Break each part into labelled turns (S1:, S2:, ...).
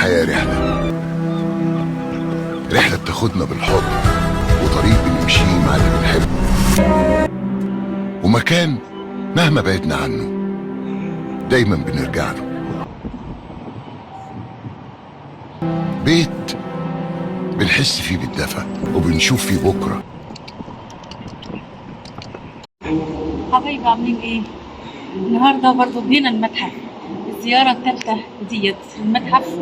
S1: الحياة رحلة بتاخدنا بالحضن، وطريق بنمشيه مع اللي بنحبه، ومكان مهما بعدنا عنه دايما بنرجع له. بيت بنحس فيه بالدفى وبنشوف فيه بكرة.
S2: حبايبي عاملين ايه؟ النهارده برضو جينا المتحف، الزيارة التالتة ديت المتحف،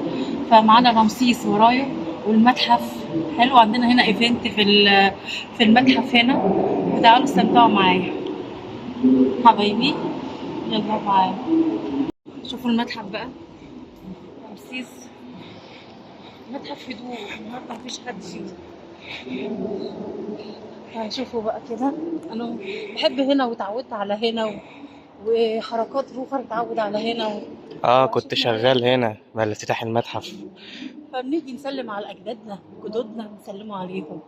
S2: فمعانا رمسيس ورايا والمتحف حلو. عندنا هنا ايفنت في المتحف هنا، وتعالوا استمتعوا معايا حبايبي، يلا معايا شوفوا المتحف بقى. رمسيس متحف هدوء، النهارده مفيش حد فيه. هشوفوا بقى كده، انا بحب هنا وتعودت على هنا وحركات روخر اتعود على هنا
S3: كنت
S2: وعشتنا هنا،
S3: شغال هنا بعد افتتاح المتحف.
S2: فبنيجي نسلم على اجدادنا جدودنا نسلموا عليهم.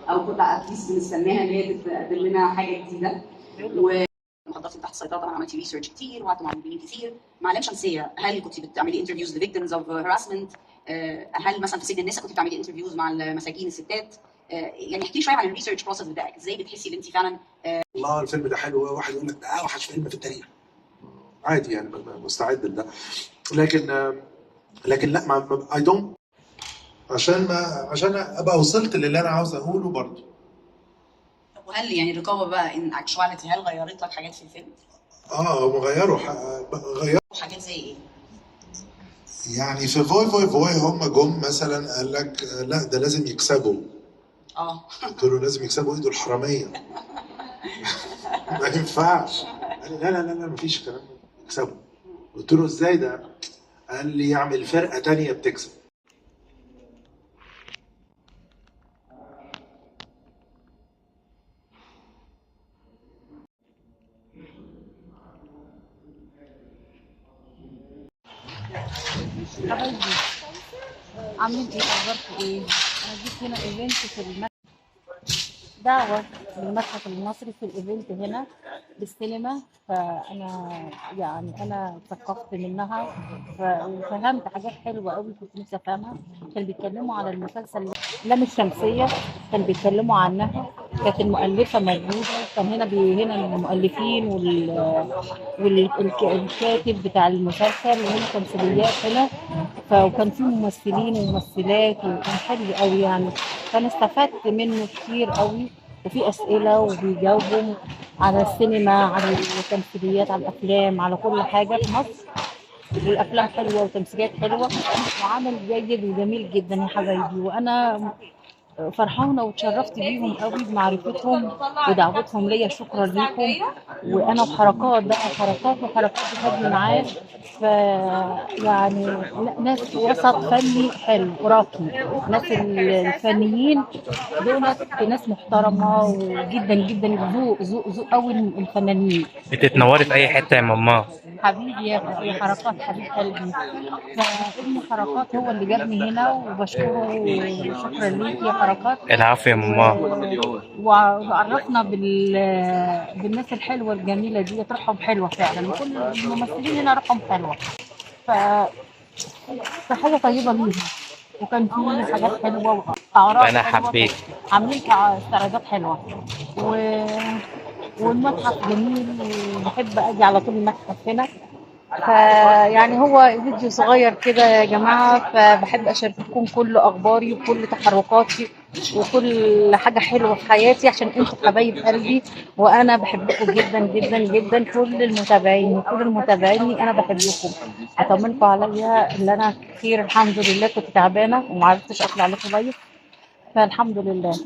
S4: او كنا اتليست بنستناها ان هي تقدم لنا حاجه جديده. المخدرات تحت السيطره، طبعا عملتي ريسيرش كتير وقعدت مع مديرين كتير. مع لام شمسيه، هل كنت بتعملي انترفيوز لفيكتيمز اوف هراسمنت؟ هل مثلا في سجن النساء كنت بتعملي انترفيوز مع المساجين الستات؟ يعني احكي لي شويه عن الريسيرش بروسس بتاعك، ازاي بتحسي ان انت فعلا
S5: الله الفيلم ده حلو، واحد يقول لك ده اوحش فيلم في التاريخ، عادي يعني مستعد لده. لكن لا، ما اي دونت، عشان ابقى وصلت للي انا عاوز اقوله برضه.
S4: طب وهل يعني الرقابه بقى ان اكشواليتي هل غيرت لك حاجات في الفيلم؟
S5: هم غيروا
S4: حاجات زي ايه؟
S5: يعني في فوي هم جم مثلا قال لك لا ده لازم يكسبوا. قلت له لازم يكسبوا ايه؟ دول حراميه. ما ينفعش. قال لي لا مفيش كلام يكسبوا. قلت له ازاي ده؟ قال لي يعمل فرقه تانية بتكسب.
S2: حبايبي عاملين ايه؟ اخباركم ايه؟ انا جيت هنا ايفنت في المتحف، دعوة للمتحف المصري في الايفنت هنا بالسينما، فانا يعني انا اتثقفت منها وفهمت حاجات حلوه قوي كنت نفسي افهمها. كانوا بيتكلموا على المسلسل لام الشمسيه، كانوا بيتكلموا عنها، كانت المؤلفه موجوده، كان هنا المؤلفين والكاتب بتاع المسلسل، وهنا تمثيليات هنا، وكان في ممثلين وممثلات، وكان حلو قوي يعني، فانا استفدت منه كتير قوي. وفي اسئله وبيجاوبوا على السينما، على التمثيليات، على الافلام، على كل حاجه في مصر، والافلام حلوه وتمثيليات حلوه وعمل جيد وجميل جدا يا حبايبي. وانا فرحانه واتشرفت بيهم قوي بمعرفتهم ودعوتهم ليا، شكرا ليكم. وانا وحركات بقى، حركات بتهدي معاه، ف يعني ناس وسط فني حلو راقي، ناس الفنيين دولت ناس محترمه وجدا جدا، ذوق قوي الفنانين.
S3: بتتنوري في اي حته يا ماما.
S2: حبيبي يا حركات، حبيب قلبي، فابن حركات هو اللي جابني هنا وبشكره، شكرا ليك يا حركات.
S3: العفو يا ماما.
S2: وعرفنا بالناس الحلوه الجميله دي، روحهم حلوه فعلا، وكل الممثلين هنا روحهم حلوه، ف فحاجه طيبه ليهم، وكان في حاجات حلوه واعراض
S3: انا
S2: حلوه،
S3: حبيت.
S2: عاملين استعراضات حلوه والمتحف جميل، وبحب اجي على طول المتحف هنا. فيعني هو فيديو صغير كده يا جماعة، فبحب أشارككم كل أخباري وكل تحركاتي وكل حاجة حلوة في حياتي، عشان انتوا حبايب قلبي، وأنا بحبكم جدا جدا جدا. كل المتابعين أنا بحبكم. أطمنكم عليا اللي أنا خير الحمد لله، كنت تعبانة ومعرفتش أطلع لكم لايف، فالحمد لله.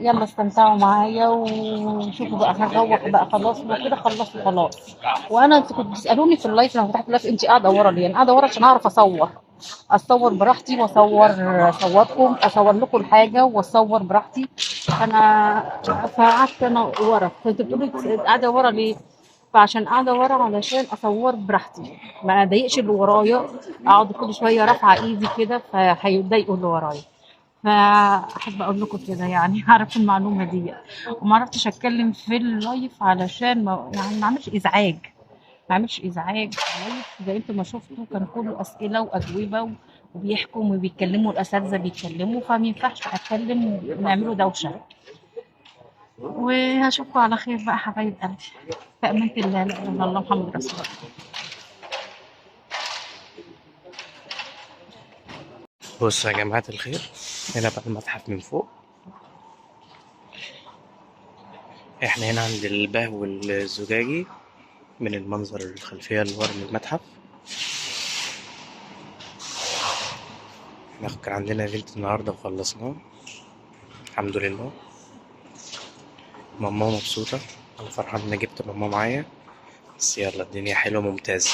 S2: يلا استمتعوا معايا وشوفوا بقى، هنروح بقى خلاص وكده، خلصوا خلاص. وانا انتوا كنتوا بتسالوني في اللايف لما فتحت اللايف انت قاعده ورا ليه؟ انا قاعده ورا عشان اعرف اصور براحتي، اصوركم، اصور لكم الحاجه واصور براحتي. انا فقعدت انا ورا، فانتوا بتقولوا قاعده ورا ليه؟ فعشان قاعده ورا علشان اصور براحتي، ما اضايقش اللي ورايا، اقعد كل شويه رافعه ايدي كده فهيضايقوا اللي ورايا. فاحب اقول لكم كده يعني اعرف المعلومه دي. وما عرفتش اتكلم في اللايف علشان ما اعملش ازعاج، ما اعملش ازعاج في اللايف. زي انتوا ما شفتوا كان كله اسئله واجوبه وبيحكوا وبيتكلموا، الاساتذه بيتكلموا، فما ينفعش اتكلم ونعملوا دوشه. وهشوفكم على خير بقى حبايب قلبي، في امان الله، لا اله الا الله محمد رسول الله.
S3: بصوا يا جماعة الخير، هنا بقى المتحف من فوق. احنا هنا عند البهو الزجاجي من المنظر الخلفية اللي ورا المتحف. احنا كان عندنا ايفنت النهاردة وخلصناه الحمد لله. ماما مبسوطة، أنا فرحان إني جبت ماما معايا، بس يلا الدنيا حلوة ممتازة.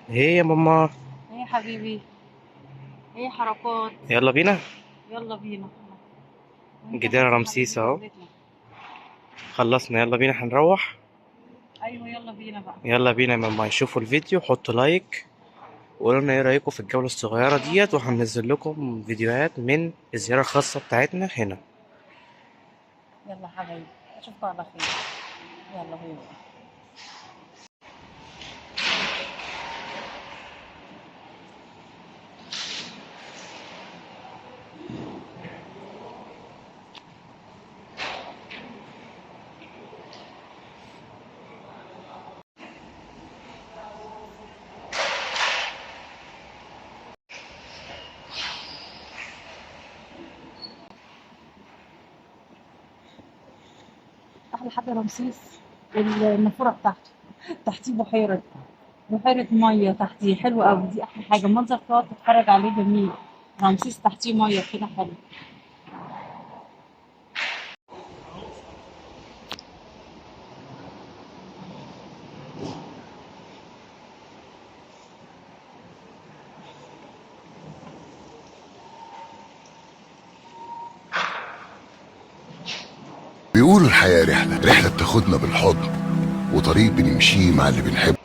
S3: ايه يا ماما،
S2: ايه يا حبيبي، ايه حركات،
S3: يلا بينا.
S2: يلا بينا.
S3: جدار رمسيس اهو، خلصنا يلا بينا هنروح.
S2: ايوه يلا بينا بقى.
S3: يلا بينا يا ماما، يشوفوا الفيديو حطوا لايك وقولوا لنا ايه رايكم في الجولة الصغيرة ديت، وهننزل لكم فيديوهات من الزيارة الخاصة بتاعتنا هنا.
S2: يلا حبايبي اشوفكم على خير. يلا بينا. احلى حاجه رمسيس النافوره بتاعته، تحتيه بحيره ميه تحتيه حلوه قوي، دي احلى حاجه، المنظر تقعد تتفرج عليه جميل. رمسيس تحتيه ميه كده حلو.
S1: بيقولوا الحياة رحلة بتاخدنا بالحضن، وطريق بنمشيه مع اللي بنحبه.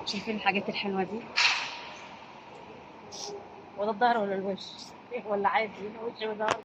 S2: شايفين الحاجات الحلوه دي؟ ولا الظهر ولا الوش؟ ولا عادي وش وظهر؟